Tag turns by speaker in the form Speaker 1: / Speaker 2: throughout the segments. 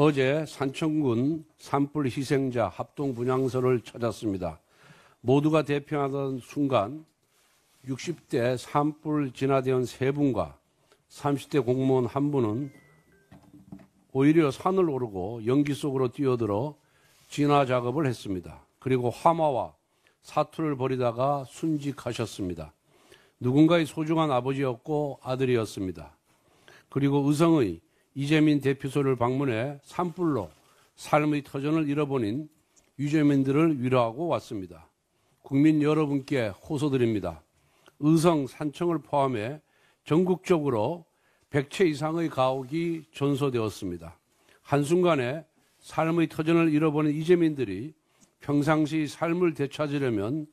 Speaker 1: 어제 산청군 산불 희생자 합동 분향소를 찾았습니다. 모두가 대피하던 순간 60대 산불 진화대원 3분과 30대 공무원 1분은 오히려 산을 오르고 연기 속으로 뛰어들어 진화 작업을 했습니다. 그리고 화마와 사투를 벌이다가 순직하셨습니다. 누군가의 소중한 아버지였고 아들이었습니다. 그리고 의성의 이재민 대피소를 방문해 산불로 삶의 터전을 잃어버린 유재민들을 위로하고 왔습니다. 국민 여러분께 호소드립니다. 의성, 산청을 포함해 전국적으로 100채 이상의 가옥이 전소되었습니다. 한순간에 삶의 터전을 잃어버린 이재민들이 평상시 삶을 되찾으려면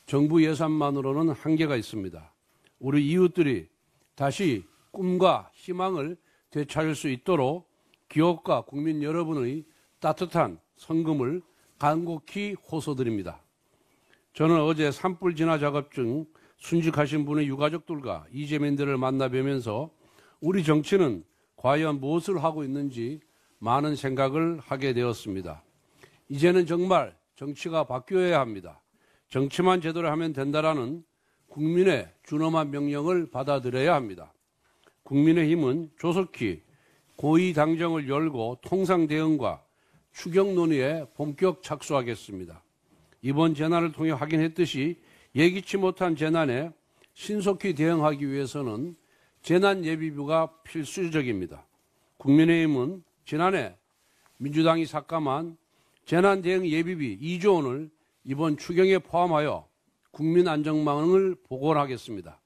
Speaker 1: 정부 예산만으로는 한계가 있습니다. 우리 이웃들이 다시 꿈과 희망을 되찾을 수 있도록 기업과 국민 여러분의 따뜻한 성금을 간곡히 호소드립니다. 저는 어제 산불 진화 작업 중 순직하신 분의 유가족들과 이재민들을 만나 뵈면서 우리 정치는 과연 무엇을 하고 있는지 많은 생각을 하게 되었습니다. 이제는 정말 정치가 바뀌어야 합니다. 정치만 제대로 하면 된다라는 국민의 준엄한 명령을 받아들여야 합니다. 국민의힘은 조속히 고위당정을 열고 통상 대응과 추경 논의에 본격 착수하겠습니다. 이번 재난을 통해 확인했듯이 예기치 못한 재난에 신속히 대응하기 위해서는 재난예비비가 필수적입니다. 국민의힘은 지난해 민주당이 삭감한 재난대응예비비 2조 원을 이번 추경에 포함하여 국민안전망을 복원하겠습니다.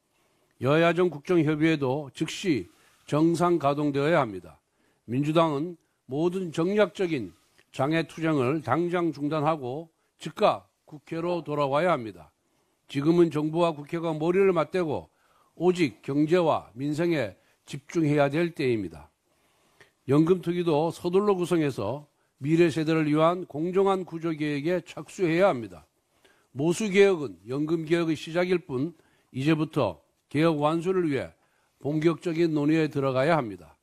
Speaker 1: 여야정 국정협의회도 즉시 정상 가동되어야 합니다. 민주당은 모든 정략적인 장애투쟁을 당장 중단하고 즉각 국회로 돌아와야 합니다. 지금은 정부와 국회가 머리를 맞대고 오직 경제와 민생에 집중해야 될 때입니다. 연금투기도 서둘러 구성해서 미래 세대를 위한 공정한 구조개혁에 착수해야 합니다. 모수개혁은 연금개혁의 시작일 뿐 이제부터 개혁 완수를 위해 본격적인 논의에 들어가야 합니다.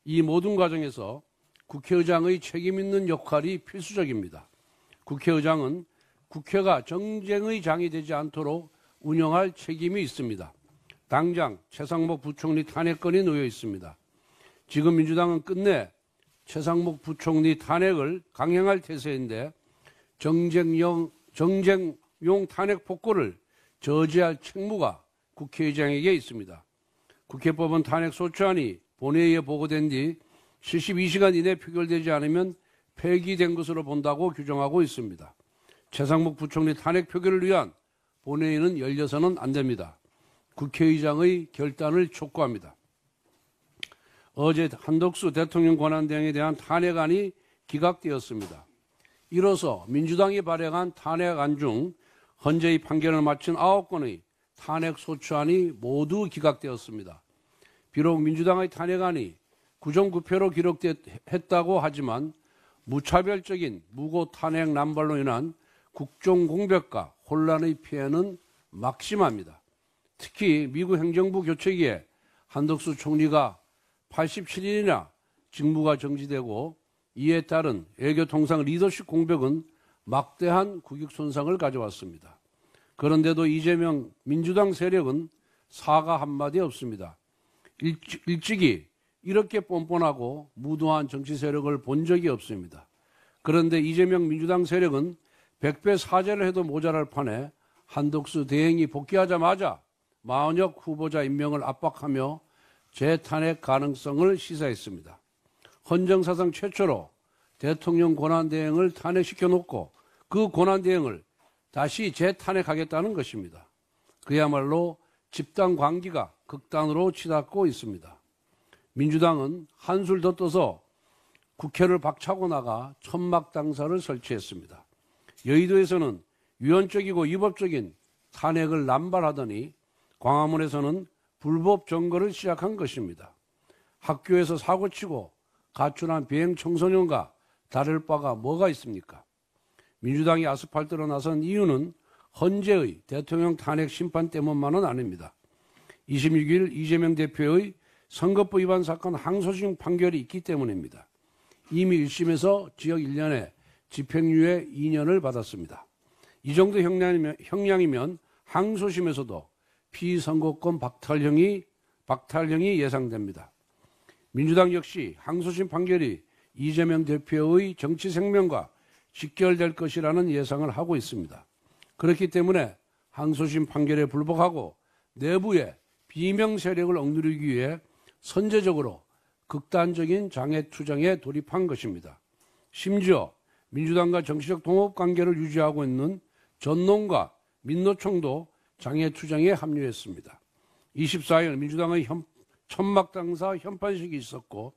Speaker 1: 이 모든 과정에서 국회의장의 책임 있는 역할이 필수적입니다. 국회의장은 국회가 정쟁의 장이 되지 않도록 운영할 책임이 있습니다. 당장 최상목 부총리 탄핵건이 놓여 있습니다. 지금 민주당은 끝내 최상목 부총리 탄핵을 강행할 태세인데 정쟁용 탄핵 폭거를 저지할 책무가 국회의장에게 있습니다. 국회법은 탄핵 소추안이 본회의에 보고된 뒤 72시간 이내 표결되지 않으면 폐기된 것으로 본다고 규정하고 있습니다. 최상목 부총리 탄핵 표결을 위한 본회의는 열려서는 안 됩니다. 국회의장의 결단을 촉구합니다. 어제 한덕수 대통령 권한대행에 대한 탄핵안이 기각되었습니다. 이로써 민주당이 발행한 탄핵안 중 헌재의 판결을 마친 9건의 탄핵 소추안이 모두 기각되었습니다. 비록 민주당의 탄핵안이 9.9표로 기록했다고 하지만 무차별적인 무고 탄핵 남발로 인한 국정 공백과 혼란의 피해는 막심합니다. 특히 미국 행정부 교체기에 한덕수 총리가 87일이나 직무가 정지되고 이에 따른 외교통상 리더십 공백은 막대한 국익 손상을 가져왔습니다. 그런데도 이재명 민주당 세력은 사과 한마디 없습니다. 일찍이 이렇게 뻔뻔하고 무도한 정치 세력을 본 적이 없습니다. 그런데 이재명 민주당 세력은 100배 사죄를 해도 모자랄 판에 한덕수 대행이 복귀하자마자 마은혁 후보자 임명을 압박하며 재탄핵 가능성을 시사했습니다. 헌정사상 최초로 대통령 권한대행을 탄핵시켜놓고 그 권한대행을 다시 재탄핵하겠다는 것입니다. 그야말로 집단 광기가 극단으로 치닫고 있습니다. 민주당은 한술 더 떠서 국회를 박차고 나가 천막 당사를 설치했습니다. 여의도에서는 위헌적이고 위법적인 탄핵을 남발하더니 광화문에서는 불법 점거를 시작한 것입니다. 학교에서 사고치고 가출한 비행 청소년과 다를 바가 뭐가 있습니까? 민주당이 아스팔트로 나선 이유는 헌재의 대통령 탄핵 심판 때문만은 아닙니다. 26일 이재명 대표의 선거법 위반 사건 항소심 판결이 있기 때문입니다. 이미 1심에서 징역 1년에 집행유예 2년을 받았습니다. 이 정도 형량이면 항소심에서도 피선고권 박탈형이 예상됩니다. 민주당 역시 항소심 판결이 이재명 대표의 정치 생명과 직결될 것이라는 예상을 하고 있습니다. 그렇기 때문에 항소심 판결에 불복하고 내부의 비명 세력을 억누르기 위해 선제적으로 극단적인 장애투쟁에 돌입한 것입니다. 심지어 민주당과 정치적 동업관계를 유지하고 있는 전농과 민노총도 장애투쟁에 합류했습니다. 24일 민주당의 천막당사 현판식이 있었고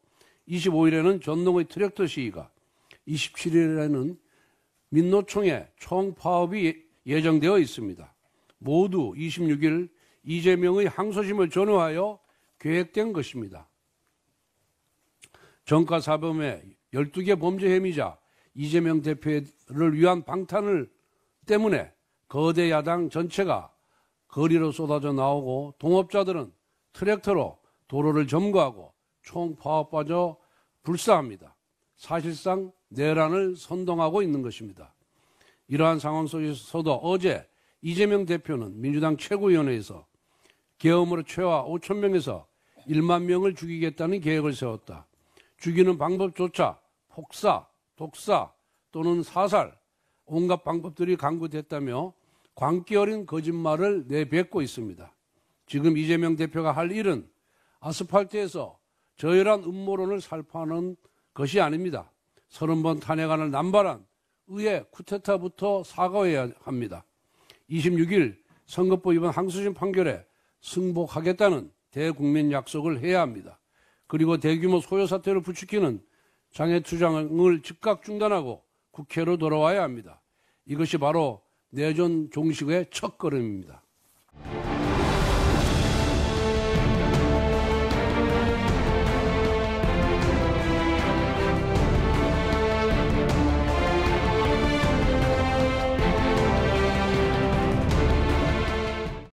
Speaker 1: 25일에는 전농의 트랙터 시위가, 27일에는 민노총의 총파업이 예정되어 있습니다. 모두 26일 이재명의 항소심을 전후하여 계획된 것입니다. 정가사범의 12개 범죄 혐의자 이재명 대표를 위한 방탄을 때문에 거대 야당 전체가 거리로 쏟아져 나오고 동업자들은 트랙터로 도로를 점거하고 총파업마저 불사합니다. 사실상 내란을 선동하고 있는 것입니다. 이러한 상황 속에서도 어제 이재명 대표는 민주당 최고위원회에서 계엄으로 최하 5천 명에서 1만 명을 죽이겠다는 계획을 세웠다. 죽이는 방법조차 폭사, 독사 또는 사살, 온갖 방법들이 강구됐다며 광기 어린 거짓말을 내뱉고 있습니다. 지금 이재명 대표가 할 일은 아스팔트에서 저열한 음모론을 살포하는 것이 아닙니다. 30번 탄핵안을 남발한 의회 쿠데타부터 사과해야 합니다. 26일 선거법 위반 항소심 판결에 승복하겠다는 대국민 약속을 해야 합니다. 그리고 대규모 소요 사태를 부추기는 장애투쟁을 즉각 중단하고 국회로 돌아와야 합니다. 이것이 바로 내전 종식의 첫걸음입니다.